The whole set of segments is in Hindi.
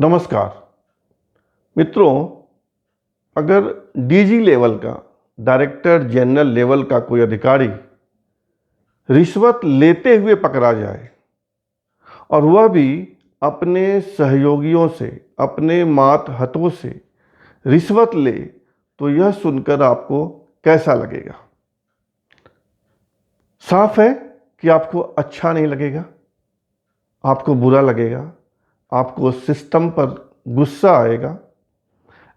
नमस्कार मित्रों, अगर डीजी लेवल का, डायरेक्टर जनरल लेवल का कोई अधिकारी रिश्वत लेते हुए पकड़ा जाए और वह भी अपने सहयोगियों से, अपने मातहतों से रिश्वत ले, तो यह सुनकर आपको कैसा लगेगा? साफ है कि आपको अच्छा नहीं लगेगा, आपको बुरा लगेगा, आपको सिस्टम पर गुस्सा आएगा।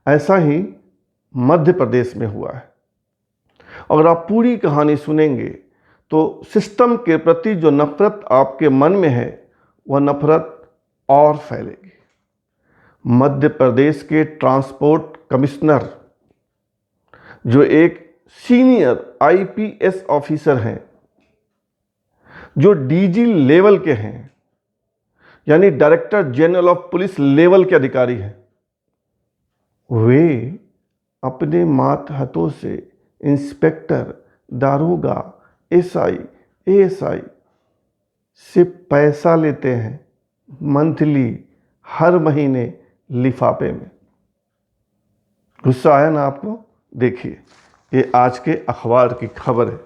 ऐसा ही मध्य प्रदेश में हुआ है। अगर आप पूरी कहानी सुनेंगे तो सिस्टम के प्रति जो नफरत आपके मन में है वह नफरत और फैलेगी। मध्य प्रदेश के ट्रांसपोर्ट कमिश्नर, जो एक सीनियर आईपीएस ऑफिसर हैं, जो डीजी लेवल के हैं, यानी director general of police level के अधिकारी हैं, वे अपने मातहतों से इंस्पेक्टर, दारोगा, एसआई, एएसआई से पैसा लेते हैं मंथली, हर महीने लिफाफे में। गुस्सा आया ना आपको? देखिए, ये आज के अखबार की खबर है,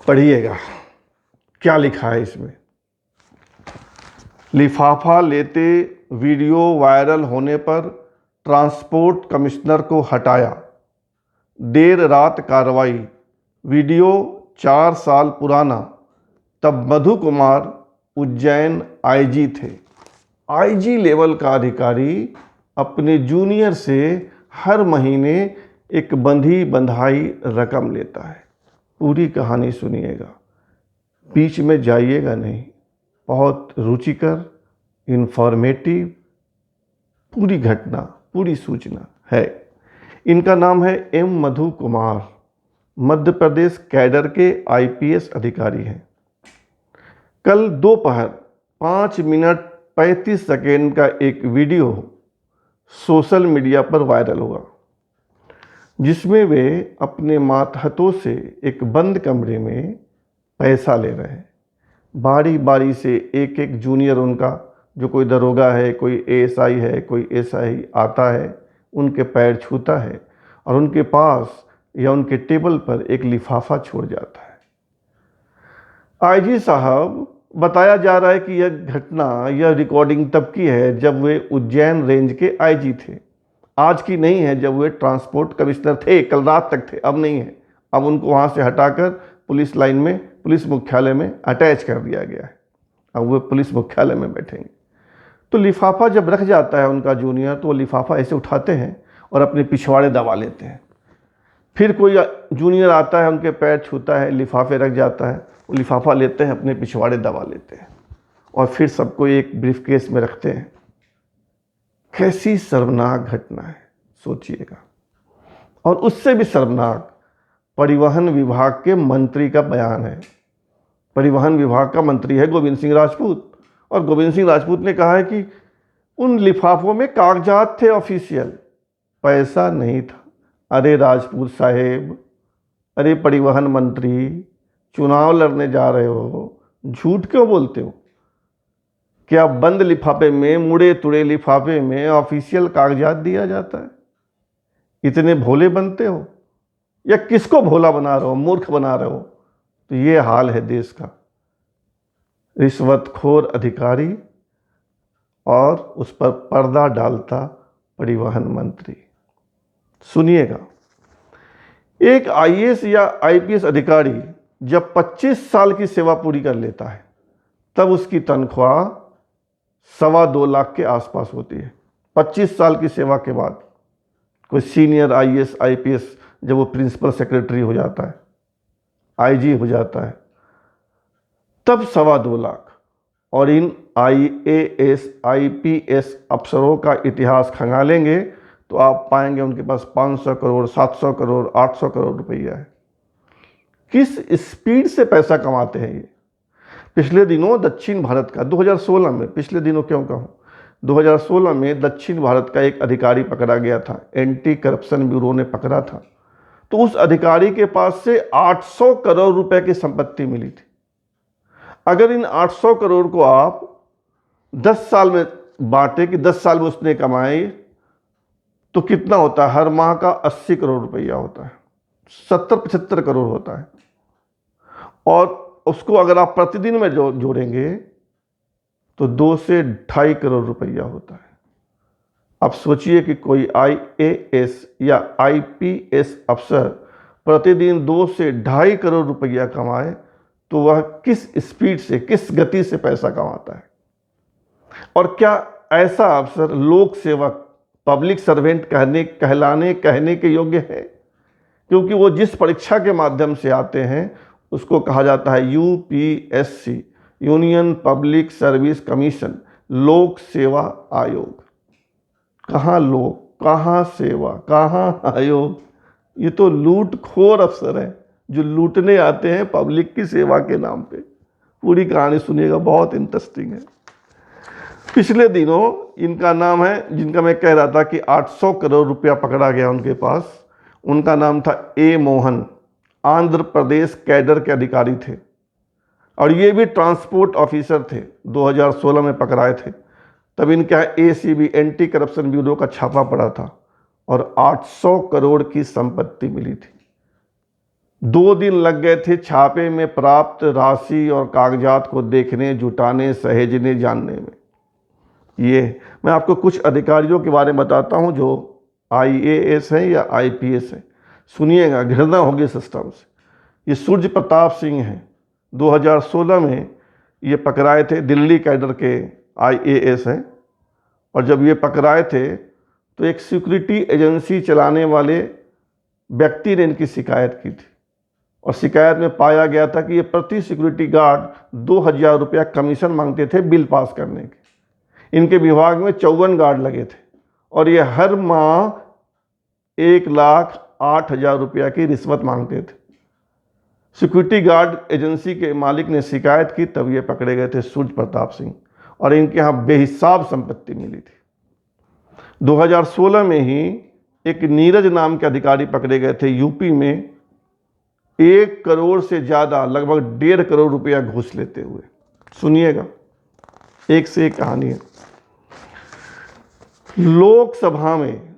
पढ़िएगा क्या लिखा है इसमें। लिफाफा लेते वीडियो वायरल होने पर ट्रांसपोर्ट कमिश्नर को हटाया, देर रात कार्रवाई। वीडियो 4 साल पुराना, तब मधु कुमार उज्जैन आईजी थे। आईजी लेवल का अधिकारी अपने जूनियर से हर महीने एक बंधी बंधाई रकम लेता है। पूरी कहानी सुनिएगा, बीच में जाइएगा नहीं। बहुत रुचिकर, इंफॉर्मेटिव पूरी घटना, पूरी सूचना है। इनका नाम है एम मधु कुमार, मध्य प्रदेश कैडर के आईपीएस अधिकारी हैं। कल दोपहर 5 मिनट 35 सेकेंड का एक वीडियो सोशल मीडिया पर वायरल हुआ, जिसमें वे अपने मातहतों से एक बंद कमरे में पैसा ले रहे हैं। बारी बारी से एक एक जूनियर उनका, जो कोई दरोगा है, कोई एएसआई है, कोई एसआई आता है, उनके पैर छूता है और उनके पास या उनके टेबल पर एक लिफाफा छोड़ जाता है। आईजी साहब, बताया जा रहा है कि यह घटना, यह रिकॉर्डिंग तब की है जब वे उज्जैन रेंज के आईजी थे। आज की नहीं है, जब वे ट्रांसपोर्ट कमिश्नर थे, कल रात तक थे, अब नहीं है। अब उनको वहाँ से हटाकर पुलिस लाइन में, पुलिस मुख्यालय में अटैच कर दिया गया है। अब वे पुलिस मुख्यालय में बैठेंगे। तो लिफाफा जब रख जाता है उनका जूनियर, तो वो लिफाफा ऐसे उठाते हैं और अपने पिछवाड़े दबा लेते हैं। फिर कोई जूनियर आता है, उनके पैर छूता है, लिफाफे रख जाता है, वो लिफाफा लेते हैं, अपने पिछवाड़े दबा लेते हैं और फिर सबको एक ब्रीफकेस में रखते हैं। कैसी शर्मनाक घटना है, सोचिएगा। और उससे भी शर्मनाक परिवहन विभाग के मंत्री का बयान है। परिवहन विभाग का मंत्री है गोविंद सिंह राजपूत, और गोविंद सिंह राजपूत ने कहा है कि उन लिफाफों में कागजात थे ऑफिशियल, पैसा नहीं था। अरे राजपूत साहेब, अरे परिवहन मंत्री, चुनाव लड़ने जा रहे हो, झूठ क्यों बोलते हो? क्या बंद लिफाफे में, मुड़े तुड़े लिफाफे में ऑफिशियल कागजात दिया जाता है? इतने भोले बनते हो या किसको भोला बना रहे हो, मूर्ख बना रहे हो? तो ये हाल है देश का। रिश्वतखोर अधिकारी और उस पर पर्दा डालता परिवहन मंत्री। सुनिएगा, एक आईएएस या आईपीएस अधिकारी जब 25 साल की सेवा पूरी कर लेता है, तब उसकी तनख्वाह 2.25 लाख के आसपास होती है। 25 साल की सेवा के बाद कोई सीनियर आईएएस आईपीएस, जब वो प्रिंसिपल सेक्रेटरी हो जाता है, आईजी हो जाता है, तब 2.25 लाख। और इन आईएएस आईपीएस अफसरों का इतिहास खंगालेंगे तो आप पाएंगे उनके पास 500 करोड़, 700 करोड़, 800 करोड़ रुपया है। किस स्पीड से पैसा कमाते हैं ये? पिछले दिनों दक्षिण भारत का, 2016 में, पिछले दिनों क्यों कहूँ, 2016 में दक्षिण भारत का एक अधिकारी पकड़ा गया था, एंटी करप्शन ब्यूरो ने पकड़ा था। तो उस अधिकारी के पास से 800 करोड़ रुपए की संपत्ति मिली थी। अगर इन 800 करोड़ को आप 10 साल में बांटे कि 10 साल में उसने कमाए तो कितना होता है, हर माह का 80 करोड़ रुपया होता है, 70-75 करोड़ होता है। और उसको अगर आप प्रतिदिन में जोड़ेंगे तो 2 से 2.5 करोड़ रुपया होता है। अब सोचिए कि कोई IAS या IPS अफसर प्रतिदिन 2 से 2.5 करोड़ रुपया कमाए तो वह किस स्पीड से, किस गति से पैसा कमाता है। और क्या ऐसा अफसर लोक सेवक, पब्लिक सर्वेंट कहने के योग्य है? क्योंकि वो जिस परीक्षा के माध्यम से आते हैं उसको कहा जाता है UPSC, union public service commission, लोक सेवा आयोग। कहाँ लोक, कहाँ सेवा, कहाँ आयोग? ये तो लूटखोर अफसर हैं जो लूटने आते हैं पब्लिक की सेवा के नाम पे। पूरी कहानी सुनिएगा, बहुत इंटरेस्टिंग है। पिछले दिनों इनका नाम है, जिनका मैं कह रहा था कि 800 करोड़ रुपया पकड़ा गया उनके पास, उनका नाम था A मोहन, आंध्र प्रदेश कैडर के अधिकारी थे और ये भी ट्रांसपोर्ट ऑफिसर थे। 2016 में पकड़ाए थे। तब इनके यहाँ ACB, एंटी करप्शन ब्यूरो का छापा पड़ा था और 800 करोड़ की संपत्ति मिली थी। 2 दिन लग गए थे छापे में प्राप्त राशि और कागजात को देखने, जुटाने, सहेजने, जानने में। ये मैं आपको कुछ अधिकारियों के बारे में बताता हूं जो IAS हैं या IPS हैं। सुनिएगा, घृणा होगी सिस्टम से। ये सूर्य प्रताप सिंह हैं, 2016 में ये पकड़ाए थे, दिल्ली कैडर के IAS हैं। और जब ये पकड़ाए थे तो एक सिक्योरिटी एजेंसी चलाने वाले व्यक्ति ने इनकी शिकायत की थी और शिकायत में पाया गया था कि ये प्रति सिक्योरिटी गार्ड 2000 रुपया कमीशन मांगते थे बिल पास करने के। इनके विभाग में 54 गार्ड लगे थे और ये हर माह 1,08,000 रुपया की रिश्वत मांगते थे। सिक्योरिटी गार्ड एजेंसी के मालिक ने शिकायत की, तब ये पकड़े गए थे सूर्य प्रताप सिंह और इनके यहाँ बेहिसाब संपत्ति मिली थी। 2016 में ही एक नीरज नाम के अधिकारी पकड़े गए थे यूपी में, 1 करोड़ से ज़्यादा, लगभग 1.5 करोड़ रुपया घूस लेते हुए। सुनिएगा, एक से एक कहानी है। लोकसभा में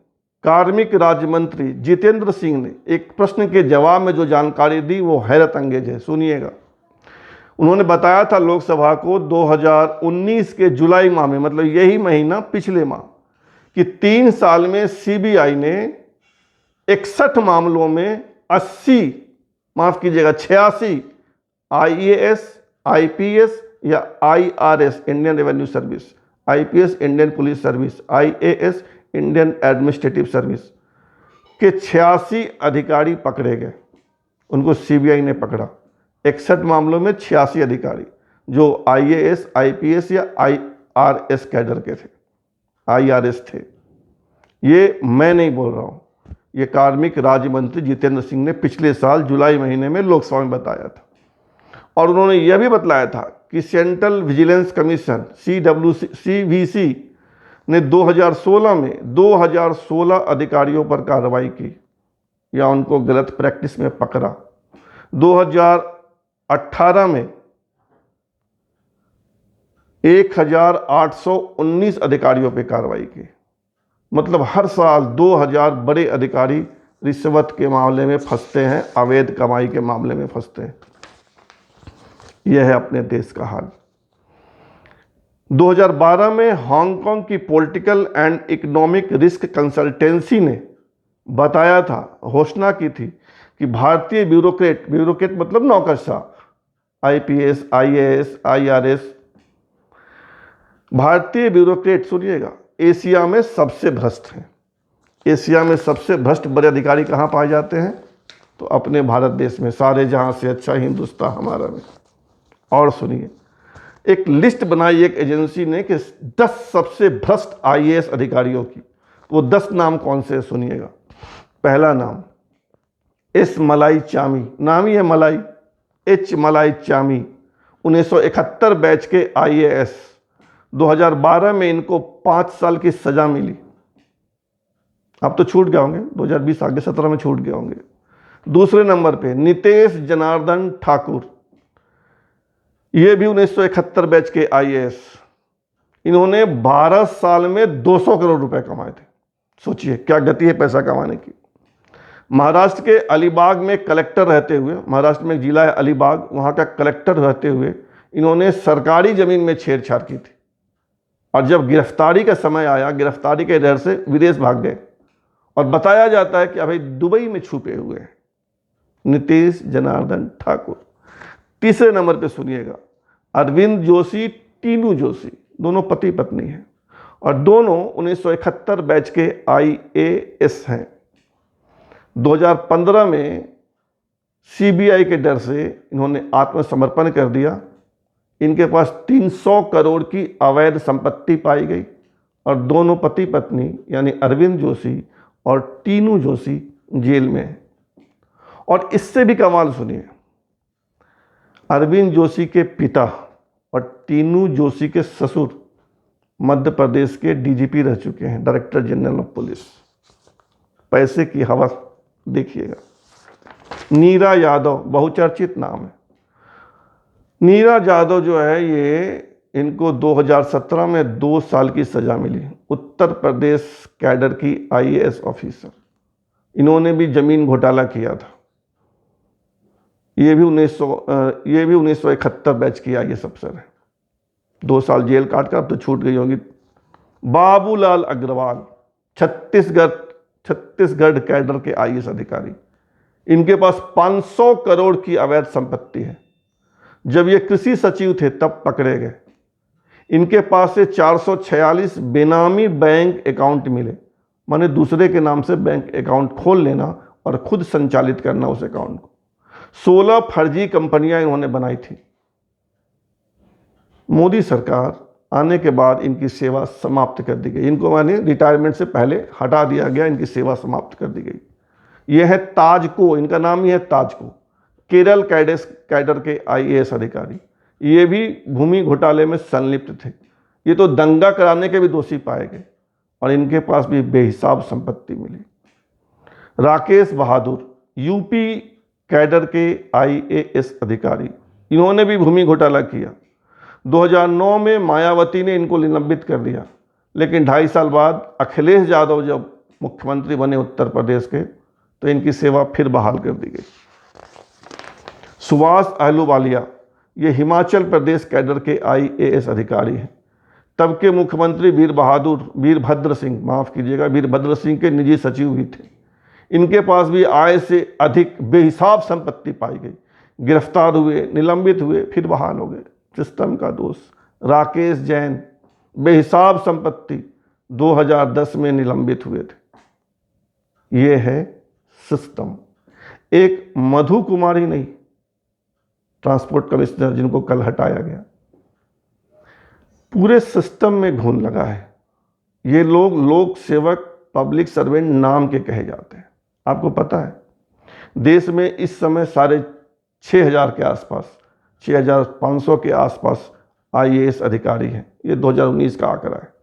कार्मिक राज्य मंत्री जितेंद्र सिंह ने एक प्रश्न के जवाब में जो जानकारी दी वो हैरत अंगेज है। सुनिएगा, उन्होंने बताया था लोकसभा को 2019 के जुलाई माह में, मतलब यही महीना पिछले माह, कि 3 साल में CBI ने 61 मामलों में 86 IAS, IPS या IRS, Indian revenue service, IPS Indian police service, IAS Indian administrative service के 86 अधिकारी पकड़े गए। उनको CBI ने पकड़ा। 61 मामलों में 86 अधिकारी जो IAS, IPS या IRS कैडर के थे, IRS थे। ये मैं नहीं बोल रहा हूँ, ये कार्मिक राज्य मंत्री जितेंद्र सिंह ने पिछले साल जुलाई महीने में लोकसभा में बताया था। और उन्होंने यह भी बतलाया था कि सेंट्रल विजिलेंस कमीशन CVC ने 2016 में 2016 अधिकारियों पर कार्रवाई की या उनको गलत प्रैक्टिस में पकड़ा। 2018 में 1819 अधिकारियों पर कार्रवाई की। मतलब हर साल 2000 बड़े अधिकारी रिश्वत के मामले में फंसते हैं, अवैध कमाई के मामले में फंसते हैं। यह है अपने देश का हाल। 2012 में हांगकांग की political and economic risk consultancy ने बताया था, घोषणा की थी कि भारतीय ब्यूरोक्रेट मतलब नौकरशाह, IPS, IAS, IRS, भारतीय ब्यूरोक्रेट, सुनिएगा, एशिया में सबसे भ्रष्ट हैं। एशिया में सबसे भ्रष्ट बड़े अधिकारी कहाँ पाए जाते हैं? तो अपने भारत देश में, सारे जहां से अच्छा हिंदुस्तान हमारा में। और सुनिए, एक लिस्ट बनाई एक एजेंसी ने कि 10 सबसे भ्रष्ट IAS अधिकारियों की। वो 10 नाम कौन से, सुनिएगा। पहला नाम S मलाई चामी, नाम ही है मलाई, H मलाई चामी, 1971 बैच के IAS। 2012 में इनको 5 साल की सजा मिली। अब तो छूट गए होंगे, 2020 आगे 17 में छूट गए होंगे। दूसरे नंबर पे नितेश जनार्दन ठाकुर, ये भी 1971 बैच के IAS, इन्होंने 12 साल में 200 करोड़ रुपए कमाए थे। सोचिए क्या गति है पैसा कमाने की। महाराष्ट्र के अलीबाग में कलेक्टर रहते हुए, महाराष्ट्र में एक जिला है अलीबाग, वहाँ का कलेक्टर रहते हुए इन्होंने सरकारी ज़मीन में छेड़छाड़ की थी। और जब गिरफ्तारी का समय आया, गिरफ्तारी के डर से विदेश भाग गए और बताया जाता है कि अभी दुबई में छुपे हुए हैं। नीतीश जनार्दन ठाकुर। तीसरे नंबर पे सुनिएगा, अरविंद जोशी, टीनू जोशी, दोनों पति पत्नी हैं और दोनों 1971 बैच के IAS हैं। 2015 में CBI के डर से इन्होंने आत्मसमर्पण कर दिया। इनके पास 300 करोड़ की अवैध संपत्ति पाई गई और दोनों पति पत्नी यानी अरविंद जोशी और टीनू जोशी जेल में हैं। और इससे भी कमाल सुनिए, अरविंद जोशी के पिता और टीनू जोशी के ससुर मध्य प्रदेश के DGP रह चुके हैं, डायरेक्टर जनरल ऑफ पुलिस। पैसे की हवा देखिएगा। नीरा यादव, बहुचर्चित नाम है। नीरा यादव जो है ये, इनको 2017 में 2 साल की सजा मिली। उत्तर प्रदेश कैडर की IAS ऑफिसर। इन्होंने भी जमीन घोटाला किया था। ये भी 1971 बैच की IAS अफसर है। 2 साल जेल काट कर अब तो छूट गई होगी। बाबूलाल अग्रवाल, छत्तीसगढ़ कैडर के IAS अधिकारी। इनके पास 500 करोड़ की अवैध संपत्ति है। जब ये कृषि सचिव थे तब पकड़े गए। इनके पास से 446 बेनामी बैंक अकाउंट मिले, माने दूसरे के नाम से बैंक अकाउंट खोल लेना और खुद संचालित करना उस अकाउंट को। 16 फर्जी कंपनियां इन्होंने बनाई थी। मोदी सरकार आने के बाद इनकी सेवा समाप्त कर दी गई। इनको माने रिटायरमेंट से पहले हटा दिया गया, इनकी सेवा समाप्त कर दी गई। यह है ताजको, इनका नाम ही है ताजको, केरल कैडर के IAS अधिकारी। ये भी भूमि घोटाले में संलिप्त थे। ये तो दंगा कराने के भी दोषी पाए गए और इनके पास भी बेहिसाब संपत्ति मिली। राकेश बहादुर, UP कैडर के IAS अधिकारी, इन्होंने भी भूमि घोटाला किया। 2009 में मायावती ने इनको निलंबित कर दिया, लेकिन 2.5 साल बाद अखिलेश यादव जब मुख्यमंत्री बने उत्तर प्रदेश के तो इनकी सेवा फिर बहाल कर दी गई। सुभाष अहलूवालिया, ये हिमाचल प्रदेश कैडर के IAS अधिकारी हैं। तब के मुख्यमंत्री वीरभद्र सिंह के निजी सचिव भी थे। इनके पास भी आय से अधिक बेहिसाब संपत्ति पाई गई। गिरफ्तार हुए, निलंबित हुए, फिर बहाल हो गए। सिस्टम का दोष। राकेश जैन, बेहिसाब संपत्ति, 2010 में निलंबित हुए थे। ये है सिस्टम। एक मधु कुमारी नहीं, ट्रांसपोर्ट कमिश्नर, जिनको कल हटाया गया। पूरे सिस्टम में घुन लगा है। ये लोग लोक सेवक, पब्लिक सर्वेंट नाम के कहे जाते हैं। आपको पता है देश में इस समय 6,500 के आसपास, 6,500 के आसपास IAS अधिकारी हैं। ये 2019 का आंकड़ा है।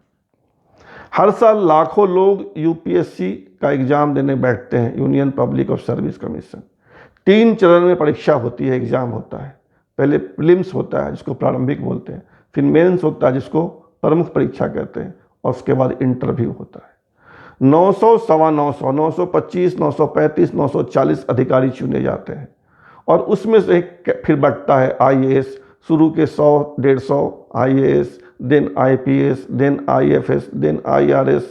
हर साल लाखों लोग UPSC का एग्जाम देने बैठते हैं, union public of service commission. 3 चरण में परीक्षा होती है, एग्जाम होता है। पहले प्रीलिम्स होता है जिसको प्रारंभिक बोलते हैं, फिर मेंस होता है जिसको प्रमुख परीक्षा कहते हैं, और उसके बाद इंटरव्यू होता है। 900, 925, 935, 940 अधिकारी चुने जाते हैं और उसमें से फिर बढ़ता है IAS। शुरू के 100, 150 IAS, then IPS, then IFS, then IRS,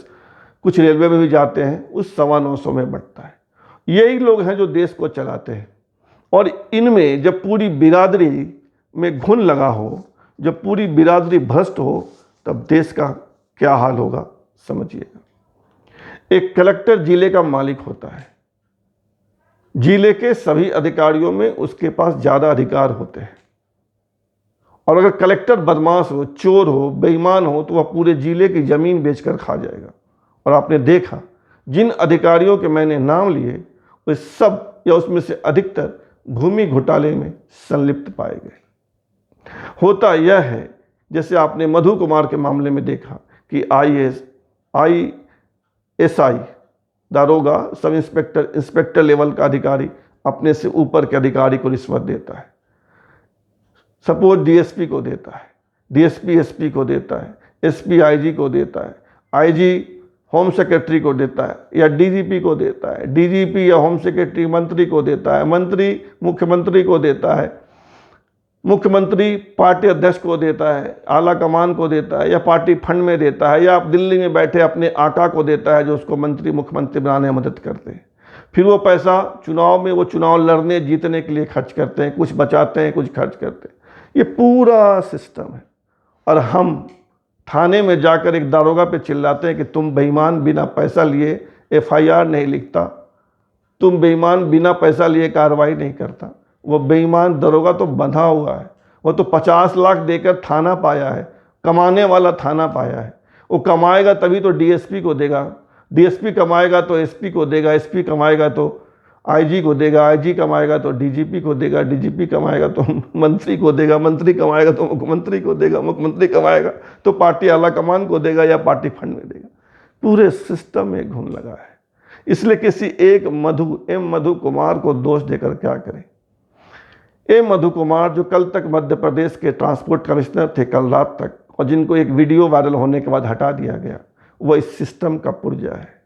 कुछ रेलवे में भी जाते हैं, उस 925 में बढ़ता है। यही लोग हैं जो देश को चलाते हैं। और इनमें जब पूरी बिरादरी में घुन लगा हो, जब पूरी बिरादरी भ्रष्ट हो, तब देश का क्या हाल होगा समझिएगा। एक कलेक्टर जिले का मालिक होता है। जिले के सभी अधिकारियों में उसके पास ज़्यादा अधिकार होते हैं। और अगर कलेक्टर बदमाश हो, चोर हो, बेईमान हो, तो वह पूरे जिले की ज़मीन बेचकर खा जाएगा। और आपने देखा जिन अधिकारियों के मैंने नाम लिए वे सब या उसमें से अधिकतर भूमि घोटाले में संलिप्त पाए गए। होता यह है जैसे आपने मधु कुमार के मामले में देखा कि ISI दारोगा, सब इंस्पेक्टर, इंस्पेक्टर लेवल का अधिकारी अपने से ऊपर के अधिकारी को रिश्वत देता है। सपोज DSP को देता है, DSP SP को देता है, एसपी आईजी को देता है, आईजी होम सेक्रेटरी को देता है या डीजीपी को देता है, डीजीपी या होम सेक्रेटरी मंत्री को देता है, मंत्री मुख्यमंत्री को देता है, मुख्यमंत्री पार्टी अध्यक्ष को देता है, आला कमान को देता है, या पार्टी फंड में देता है, या आप दिल्ली में बैठे अपने आका को देता है जो उसको मंत्री मुख्यमंत्री बनाने में मदद करते हैं। फिर वो पैसा चुनाव में वो चुनाव लड़ने जीतने के लिए खर्च करते हैं, कुछ बचाते हैं कुछ खर्च करते हैं। ये पूरा सिस्टम है। और हम थाने में जाकर एक दारोगा पे चिल्लाते हैं कि तुम बेईमान बिना पैसा लिए एफआईआर नहीं लिखता, तुम बेईमान बिना पैसा लिए कार्रवाई नहीं करता। वो बेईमान दरोगा तो बंधा हुआ है, वो तो 50 लाख देकर थाना पाया है, कमाने वाला थाना पाया है। वो कमाएगा तभी तो डीएसपी को देगा, डीएसपी कमाएगा तो एसपी को देगा, एसपी कमाएगा तो आईजी को देगा, आईजी कमाएगा तो डीजीपी को देगा, डीजीपी कमाएगा तो मंत्री को देगा, मंत्री कमाएगा तो मुख्यमंत्री को देगा, मुख्यमंत्री कमाएगा तो पार्टी आला कमान को देगा या पार्टी फंड में देगा। पूरे सिस्टम में घुन लगा है। इसलिए किसी एक मधु कुमार को दोष देकर क्या करें। मधु कुमार जो कल तक मध्य प्रदेश के ट्रांसपोर्ट कमिश्नर थे, कल रात तक, और जिनको एक वीडियो वायरल होने के बाद हटा दिया गया, वो इस सिस्टम का पुर्जा है।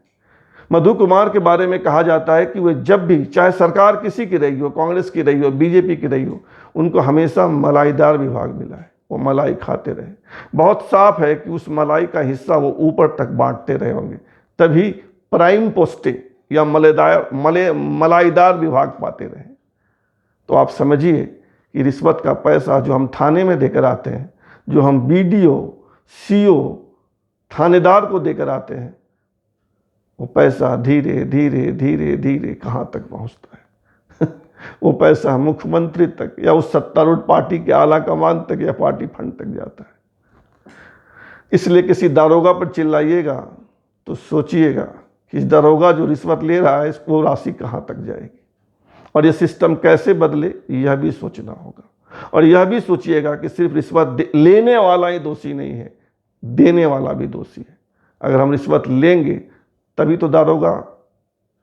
मधु कुमार के बारे में कहा जाता है कि वे जब भी, चाहे सरकार किसी की रही हो, कांग्रेस की रही हो, बीजेपी की रही हो, उनको हमेशा मलाईदार विभाग मिला है, वो मलाई खाते रहे। बहुत साफ है कि उस मलाई का हिस्सा वो ऊपर तक बांटते रहे होंगे, तभी प्राइम पोस्टिंग या मलाईदार विभाग पाते रहे। तो आप समझिए कि रिश्वत का पैसा जो हम थाने में देकर आते हैं, जो हम बीडीओ, सीओ, थानेदार को देकर आते हैं, वो पैसा धीरे धीरे धीरे धीरे कहाँ तक पहुँचता है वो पैसा मुख्यमंत्री तक या उस सत्तारूढ़ पार्टी के आला कमान तक या पार्टी फंड तक जाता है। इसलिए किसी दारोगा पर चिल्लाइएगा तो सोचिएगा कि इस दारोगा जो रिश्वत ले रहा है, वो राशि कहाँ तक जाएगी, और ये सिस्टम कैसे बदले, यह भी सोचना होगा। और यह भी सोचिएगा कि सिर्फ रिश्वत लेने वाला ही दोषी नहीं है, देने वाला भी दोषी है। अगर हम रिश्वत लेंगे तभी तो दारोगा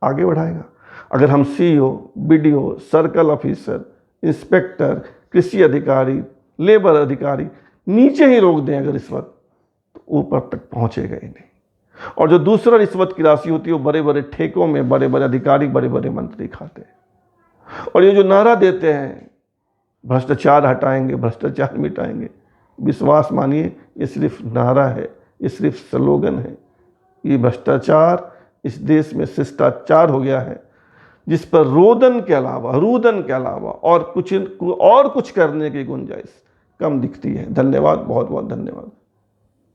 आगे बढ़ाएगा। अगर हम CEO, BDO, circle officer, inspector, कृषि अधिकारी, लेबर अधिकारी नीचे ही रोक दें अगर रिश्वत, तो ऊपर तक पहुंचेगा ही नहीं। और जो दूसरा रिश्वत की राशि होती है वो बड़े बड़े ठेकों में बड़े बड़े अधिकारी, बड़े बड़े मंत्री खाते हैं। और ये जो नारा देते हैं भ्रष्टाचार हटाएंगे, भ्रष्टाचार मिटाएंगे, विश्वास मानिए ये सिर्फ नारा है, ये सिर्फ स्लोगन है। ये भ्रष्टाचार इस देश में शिष्टाचार हो गया है, जिस पर रुदन के अलावा और कुछ करने की गुंजाइश कम दिखती है। धन्यवाद, बहुत बहुत धन्यवाद।